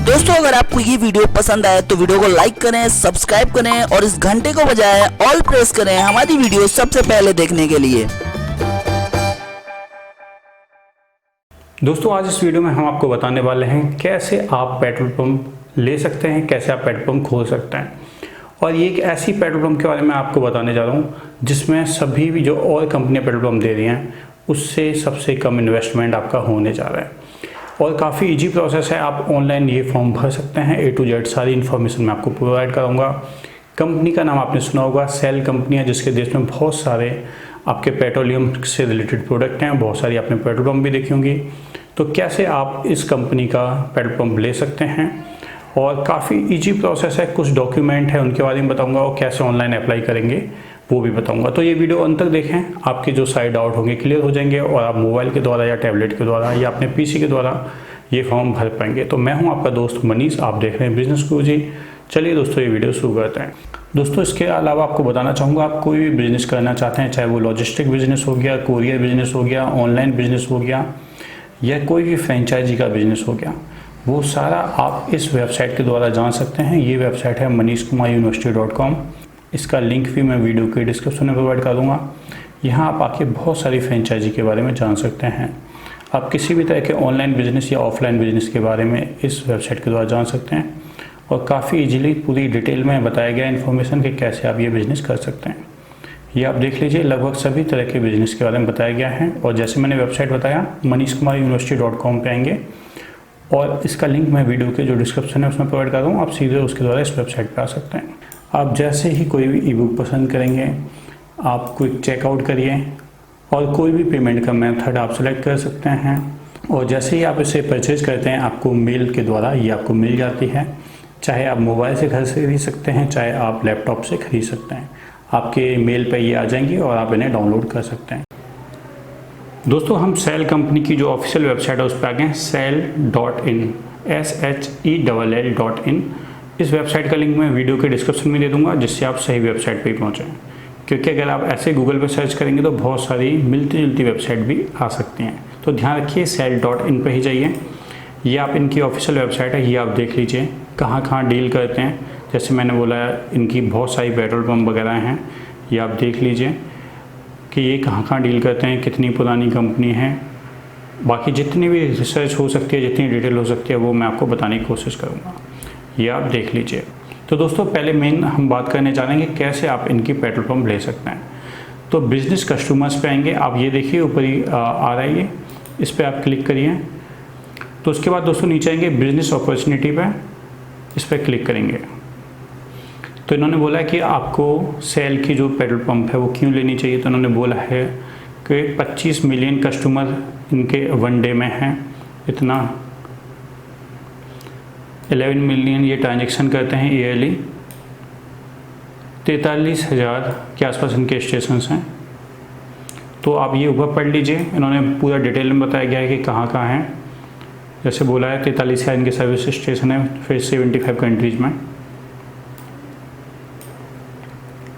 दोस्तों अगर आपको ये वीडियो पसंद आए तो वीडियो को लाइक करें, सब्सक्राइब करें और इस घंटे को बजाय ऑल प्रेस करें हमारी वीडियो सबसे पहले देखने के लिए। दोस्तों आज इस वीडियो में हम आपको बताने वाले हैं कैसे आप पेट्रोल पंप ले सकते हैं, कैसे आप पेट्रोल पंप खोल सकते हैं। और ये एक ऐसी पेट्रोल पंप के बारे में आपको बताने जा रहा हूँ जिसमें सभी भी जो और कंपनियां पेट्रोल पंप दे रही हैं उससे सबसे कम इन्वेस्टमेंट आपका होने जा रहा है और काफ़ी इजी प्रोसेस है। आप ऑनलाइन ये फॉर्म भर सकते हैं। A to Z सारी इन्फॉर्मेशन मैं आपको प्रोवाइड कराऊंगा। कंपनी का नाम आपने सुना होगा, सेल कंपनी है जिसके देश में बहुत सारे आपके पेट्रोलियम से रिलेटेड प्रोडक्ट हैं, बहुत सारी आपने पेट्रोल पंप भी देखी होंगी। तो कैसे आप इस कंपनी का पेट्रोल पंप ले सकते हैं और काफ़ी इजी प्रोसेस है। कुछ डॉक्यूमेंट है उनके बारे में बताऊंगा और कैसे ऑनलाइन अप्लाई करेंगे वो भी बताऊंगा। तो ये वीडियो अंत तक देखें, आपके जो सारे डाउट होंगे क्लियर हो जाएंगे और आप मोबाइल के द्वारा या टैबलेट के द्वारा या अपने पीसी के द्वारा ये फॉर्म भर पाएंगे। तो मैं हूं आपका दोस्त मनीष, आप देख रहे हैं बिजनेस गुरुजी। चलिए दोस्तों ये वीडियो शुरू करते हैं। दोस्तों इसके अलावा आपको बताना चाहूँगा, आप कोई भी बिजनेस करना चाहते हैं, चाहे वो लॉजिस्टिक बिजनेस हो गया, कोरियर बिजनेस हो गया, ऑनलाइन बिजनेस हो गया या कोई भी फ्रेंचाइजी का बिजनेस हो गया, वो सारा आप इस वेबसाइट के द्वारा जान सकते हैं। ये वेबसाइट है manishkumaruniversity.com। इसका लिंक भी मैं वीडियो के डिस्क्रिप्शन में प्रोवाइड कर दूंगा। यहाँ आप आके बहुत सारी फ्रेंचाइजी के बारे में जान सकते हैं। आप किसी भी तरह के ऑनलाइन बिजनेस या ऑफलाइन बिजनेस के बारे में इस वेबसाइट के द्वारा जान सकते हैं और काफ़ी इजीली पूरी डिटेल में बताया गया इन्फॉर्मेशन कि कैसे आप ये बिज़नेस कर सकते हैं। ये आप देख लीजिए, लगभग सभी तरह के बिजनेस के बारे में बताया गया है। और जैसे मैंने वेबसाइट बताया manishkumaruniversity.com पे आएंगे और इसका लिंक मैं वीडियो के जो डिस्क्रिप्शन है उसमें प्रोवाइड कर दूँ। आप सीधे उसके द्वारा इस वेबसाइट पर आ सकते हैं। आप जैसे ही कोई भी ई बुक पसंद करेंगे, आप क्विक चेकआउट करिए और कोई भी पेमेंट का मेथड आप सेलेक्ट कर सकते हैं और जैसे ही आप इसे परचेज करते हैं आपको मेल के द्वारा ये आपको मिल जाती है। चाहे आप मोबाइल से घर से खरीद सकते हैं, चाहे आप लैपटॉप से खरीद सकते हैं। आपके मेल पे ये आ जाएंगी और आप इन्हें डाउनलोड कर सकते हैं। दोस्तों हम सेल कंपनी की जो ऑफिशियल वेबसाइट है उस पर आ गए, sell.in SHELL.in। इस वेबसाइट का लिंक मैं वीडियो के डिस्क्रिप्शन में दे दूंगा जिससे आप सही वेबसाइट पे पहुंचें, क्योंकि अगर आप ऐसे गूगल पे सर्च करेंगे तो बहुत सारी मिलती जुलती वेबसाइट भी आ सकती हैं। तो ध्यान रखिए, sell.in पे ही जाइए। ये आप इनकी ऑफिशियल वेबसाइट है, ये आप देख लीजिए कहाँ कहाँ डील करते हैं। जैसे मैंने बोला इनकी बहुत सारी पेट्रोल पम्प वगैरह हैं, ये आप देख लीजिए कि ये कहाँ कहाँ डील करते हैं, कितनी पुरानी कंपनी है। बाकी जितनी भी रिसर्च हो सकती है, जितनी डिटेल हो सकती है वो मैं आपको बताने की कोशिश करूँगा। ये आप देख लीजिए। तो दोस्तों पहले मेन हम बात करने जा रहे हैं कि कैसे आप इनकी पेट्रोल पंप ले सकते हैं। तो बिजनेस कस्टमर्स पे आएंगे, आप ये देखिए ऊपर ही आ रहा है ये, इस पर आप क्लिक करिए। तो उसके बाद दोस्तों नीचे आएंगे बिजनेस अपॉर्चुनिटी पे, इस पर क्लिक करेंगे। तो इन्होंने बोला है कि आपको सेल की जो पेट्रोल पंप है वो क्यों लेनी चाहिए। तो इन्होंने बोला है कि 25 मिलियन कस्टमर इनके वन डे में हैं, इतना 11 मिलियन ये ट्रांजैक्शन करते हैं ईयरली। 43,000 के आसपास इनके स्टेशन हैं। तो आप ये ऊपर पढ़ लीजिए, इन्होंने पूरा डिटेल में बताया गया है कि कहाँ कहाँ हैं। जैसे बोला है 43,000 इनके सर्विस स्टेशन है फिर 75 कंट्रीज़ में।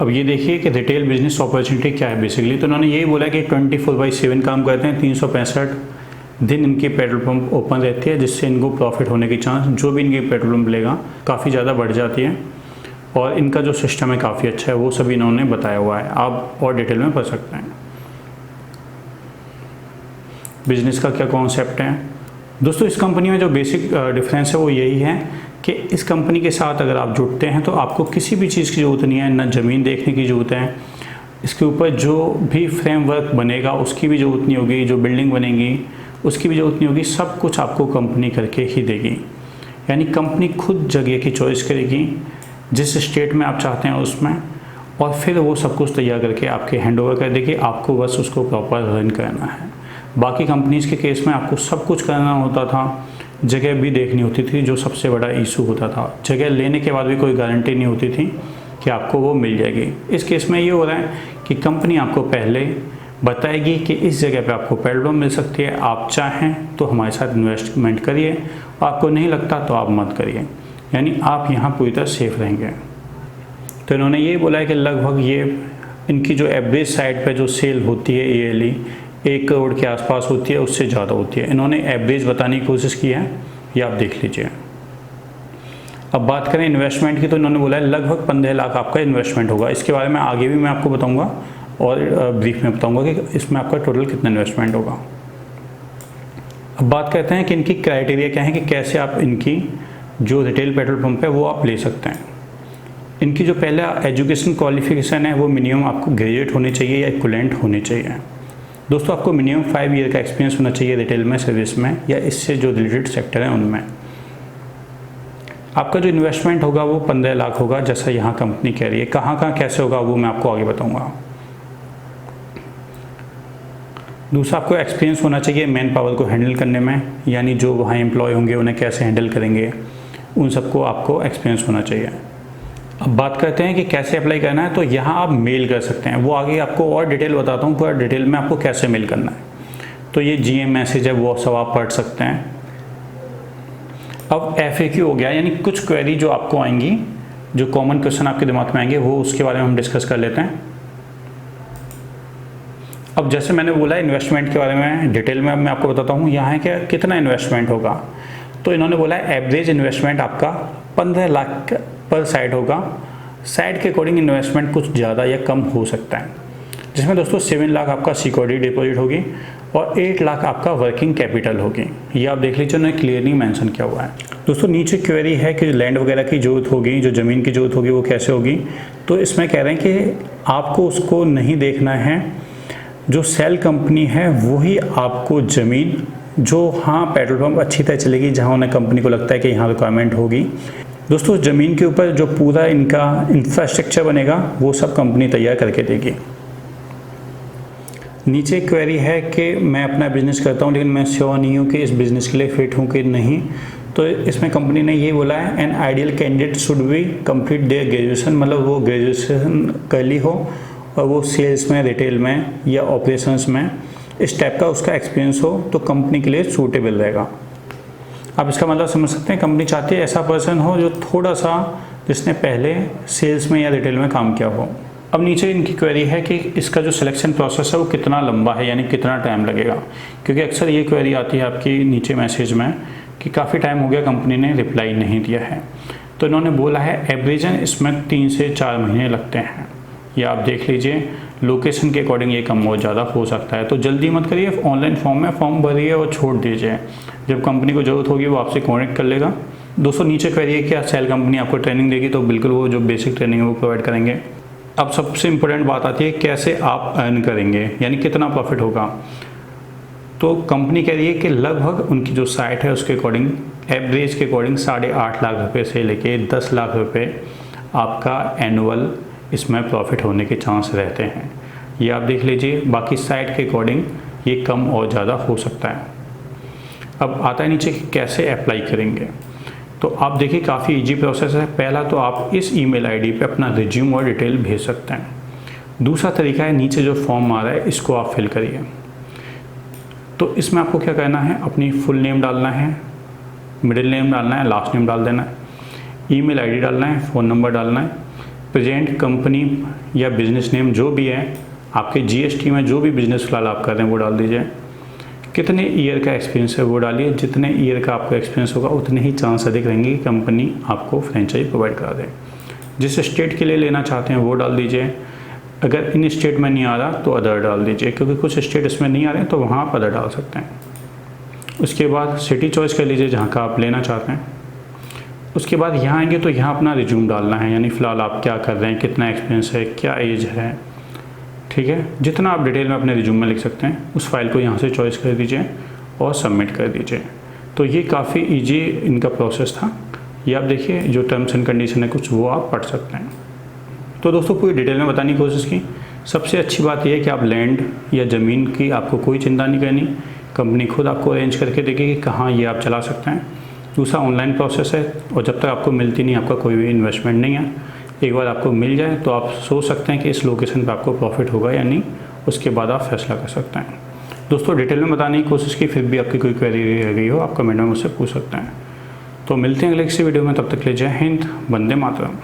अब ये देखिए कि रिटेल बिजनेस अपॉर्चुनिटी क्या है बेसिकली। तो उन्होंने यही बोला कि 24/7 काम करते हैं, 365 दिन इनकी पेट्रोल पंप ओपन रहती है, जिससे इनको प्रॉफिट होने की चांस जो भी इनकी पेट्रोल पंप लेगा काफ़ी ज़्यादा बढ़ जाती है। और इनका जो सिस्टम है काफ़ी अच्छा है, वो सभी इन्होंने बताया हुआ है। आप और डिटेल में पढ़ सकते हैं। बिजनेस का क्या कॉन्सेप्ट है दोस्तों, इस कंपनी में जो बेसिक डिफरेंस है वो यही है कि इस कंपनी के साथ अगर आप जुड़ते हैं तो आपको किसी भी चीज़ की ज़रूरत नहीं है, ना ज़मीन देखने की ज़रूरत है। इसके ऊपर जो भी फ्रेमवर्क बनेगा उसकी भी ज़रूरत नहीं होगी, जो बिल्डिंग बनेगी उसकी भी ज़रूरत नहीं होगी। सब कुछ आपको कंपनी करके ही देगी। यानी कंपनी खुद जगह की चॉइस करेगी जिस स्टेट में आप चाहते हैं उसमें, और फिर वो सब कुछ तैयार करके आपके हैंड ओवर कर देगी। आपको बस उसको प्रॉपर रन करना है। बाकी कंपनीज़ के केस में आपको सब कुछ करना होता था, जगह भी देखनी होती थी, जो सबसे बड़ा इशू होता था। जगह लेने के बाद भी कोई गारंटी नहीं होती थी कि आपको वो मिल जाएगी। इस केस में ये हो रहा है कि कंपनी आपको पहले बताएगी कि इस जगह पे आपको पेट्रोल पंप मिल सकती है, आप चाहें तो हमारे साथ इन्वेस्टमेंट करिए, आपको नहीं लगता तो आप मत करिए। यानी आप यहाँ पूरी तरह सेफ रहेंगे। तो इन्होंने ये बोला है कि लगभग ये इनकी जो एवरेज साइड पे जो सेल होती है ईयरली 1 करोड़ के आसपास होती है, उससे ज़्यादा होती है। इन्होंने एवरेज बताने की कोशिश की है, ये आप देख लीजिए। अब बात करें इन्वेस्टमेंट की, तो इन्होंने बोला है लगभग 15 लाख आपका इन्वेस्टमेंट होगा। इसके बारे में आगे भी मैं आपको बताऊंगा और ब्रीफ में बताऊंगा कि इसमें आपका टोटल कितना इन्वेस्टमेंट होगा। अब बात करते हैं कि इनकी क्राइटेरिया क्या है, कि कैसे आप इनकी जो रिटेल पेट्रोल पंप है वो आप ले सकते हैं। इनकी जो पहला एजुकेशन क्वालिफिकेशन है वो मिनिमम आपको ग्रेजुएट होनी चाहिए या इक्विवेलेंट होनी चाहिए। दोस्तों आपको मिनिमम 5 ईयर का एक्सपीरियंस होना चाहिए रिटेल में, सर्विस में या इससे जो रिलेटेड सेक्टर है उनमें। आपका जो इन्वेस्टमेंट होगा वो 15 लाख होगा, जैसा यहाँ कंपनी कह रही है। कहाँ कैसे होगा वो मैं आपको आगे बताऊँगा। दूसरा, आपको एक्सपीरियंस होना चाहिए मैन पावर को हैंडल करने में, यानी जो वहाँ एम्प्लॉय होंगे उन्हें कैसे हैंडल करेंगे, उन सबको आपको एक्सपीरियंस होना चाहिए। अब बात करते हैं कि कैसे अप्लाई करना है। तो यहाँ आप मेल कर सकते हैं, वो आगे आपको और डिटेल बताता हूँ पूरा डिटेल में आपको कैसे मेल करना है। तो ये GM मैसेज है वो सब आप पढ़ सकते हैं। अब FAQ हो गया, यानी कुछ क्वेरी जो आपको आएंगी, जो कॉमन क्वेश्चन आपके दिमाग में आएंगे, वो उसके बारे में हम डिस्कस कर लेते हैं। अब जैसे मैंने बोला इन्वेस्टमेंट के बारे में डिटेल में, अब मैं आपको बताता हूँ यहाँ है क्या कितना इन्वेस्टमेंट होगा। तो इन्होंने बोला है एवरेज इन्वेस्टमेंट आपका 15 लाख पर साइड होगा। साइड के अकॉर्डिंग इन्वेस्टमेंट कुछ ज़्यादा या कम हो सकता है, जिसमें दोस्तों 7 लाख आपका सिक्योरिटी डिपॉजिट होगी और 8 लाख आपका वर्किंग कैपिटल होगी। ये आप देख लीजिए, उन्होंने क्लियरली मेंशन किया हुआ है। दोस्तों नीचे क्वेरी है कि लैंड वगैरह की जरूरत होगी, जो ज़मीन की जरूरत होगी वो कैसे होगी। तो इसमें कह रहे हैं कि आपको उसको नहीं देखना है, जो सेल कंपनी है वही आपको ज़मीन, जो हाँ पेट्रोल पंप अच्छी तरह चलेगी, जहाँ उन्हें कंपनी को लगता है कि यहाँ रिक्वायरमेंट होगी। दोस्तों ज़मीन के ऊपर जो पूरा इनका इंफ्रास्ट्रक्चर बनेगा वो सब कंपनी तैयार करके देगी। नीचे क्वेरी है कि मैं अपना बिजनेस करता हूँ लेकिन मैं श्योर नहीं हूँ कि इस बिज़नेस के लिए फिट हूँ कि नहीं। तो इसमें कंपनी ने ये बोला है an ideal candidate should be complete their graduation, मतलब वो ग्रेजुएशन कर ली हो और वो सेल्स में, रिटेल में या ऑपरेशंस में इस टाइप का उसका एक्सपीरियंस हो, तो कंपनी के लिए सूटेबल रहेगा। आप इसका मतलब समझ सकते हैं, कंपनी चाहती है ऐसा पर्सन हो जो थोड़ा सा जिसने पहले सेल्स में या रिटेल में काम किया हो। अब नीचे इनकी क्वेरी है कि इसका जो सिलेक्शन प्रोसेस है वो कितना लंबा है, यानी कितना टाइम लगेगा, क्योंकि अक्सर ये क्वेरी आती है आपकी नीचे मैसेज में कि काफ़ी टाइम हो गया कंपनी ने रिप्लाई नहीं दिया है। तो इन्होंने बोला है एवरेजन इसमें 3 से 4 महीने लगते हैं। ये आप देख लीजिए, लोकेशन के अकॉर्डिंग ये कम और ज़्यादा हो सकता है। तो जल्दी मत करिए, ऑनलाइन फॉर्म में फॉर्म भरिए और छोड़ दीजिए, जब कंपनी को ज़रूरत होगी वो आपसे कॉन्टेक्ट कर लेगा। दोस्तों नीचे करिए क्या सेल कंपनी आपको ट्रेनिंग देगी, तो बिल्कुल वो जो बेसिक ट्रेनिंग है वो प्रोवाइड करेंगे। अब सबसे इम्पोर्टेंट बात आती है कैसे आप अर्न करेंगे, यानी कितना प्रॉफिट होगा। तो कंपनी कह रही है कि लगभग उनकी जो साइट है उसके अकॉर्डिंग, एवरेज के अकॉर्डिंग 8.5 लाख रुपये से लेके 10 लाख रुपये आपका एनुअल इसमें प्रॉफिट होने के चांस रहते हैं। ये आप देख लीजिए, बाकी साइट के अकॉर्डिंग ये कम और ज़्यादा हो सकता है। अब आता है नीचे कि कैसे अप्लाई करेंगे। तो आप देखिए काफ़ी इजी प्रोसेस है। पहला तो आप इस ईमेल आईडी पे अपना रिज्यूम और डिटेल भेज सकते हैं। दूसरा तरीका है, नीचे जो फॉर्म आ रहा है इसको आप फिल करिए। तो इसमें आपको क्या करना है, अपनी फुल नेम डालना है, मिडिल नेम डालना है, लास्ट नेम डाल देना है, ईमेल आईडी डालना है, फ़ोन नंबर डालना है, प्रेजेंट कंपनी या बिजनेस नेम जो भी है, आपके GST में जो भी बिजनेस फिलहाल आप कर रहे हैं वो डाल दीजिए। कितने ईयर का एक्सपीरियंस है वो डालिए। जितने ईयर का आपका एक्सपीरियंस होगा उतने ही चांस अधिक रहेंगे कि कंपनी आपको फ्रेंचाइज प्रोवाइड करा दे। जिस स्टेट के लिए लेना चाहते हैं वो डाल दीजिए। अगर इन स्टेट में नहीं आ रहा तो अदर डाल दीजिए, क्योंकि कुछ स्टेट इसमें नहीं आ रहे हैं तो वहाँ आप अदर डाल सकते हैं। उसके बाद सिटी चॉइस कर लीजिए जहाँ का आप लेना चाहते हैं। उसके बाद यहाँ आएंगे तो यहाँ अपना रिज्यूम डालना है, यानी फ़िलहाल आप क्या कर रहे हैं, कितना एक्सपीरियंस है, क्या एज है, ठीक है। जितना आप डिटेल में अपने रिज्यूम में लिख सकते हैं उस फाइल को यहाँ से चॉइस कर दीजिए और सबमिट कर दीजिए। तो ये काफ़ी इजी इनका प्रोसेस था। ये आप देखिए जो टर्म्स एंड कंडीशन है कुछ वो आप पढ़ सकते हैं। तो दोस्तों पूरी डिटेल में बताने की कोशिश की। सबसे अच्छी बात यह है कि आप लैंड या ज़मीन की आपको कोई चिंता नहीं करनी, कंपनी खुद आपको अरेंज करके देगी कि कहाँ ये आप चला सकते हैं। दूसरा ऑनलाइन प्रोसेस है और जब तक आपको मिलती नहीं आपका कोई भी इन्वेस्टमेंट नहीं है। एक बार आपको मिल जाए तो आप सोच सकते हैं कि इस लोकेशन पर आपको प्रॉफिट होगा या नहीं, उसके बाद आप फैसला कर सकते हैं। दोस्तों डिटेल में बताने की कोशिश की, फिर भी आपकी कोई क्वेरी रह गई हो आप कमेंट में मुझसे पूछ सकते हैं। तो मिलते हैं अगले किसी वीडियो में, तब तक के लिए जय हिंद, वंदे मातरम।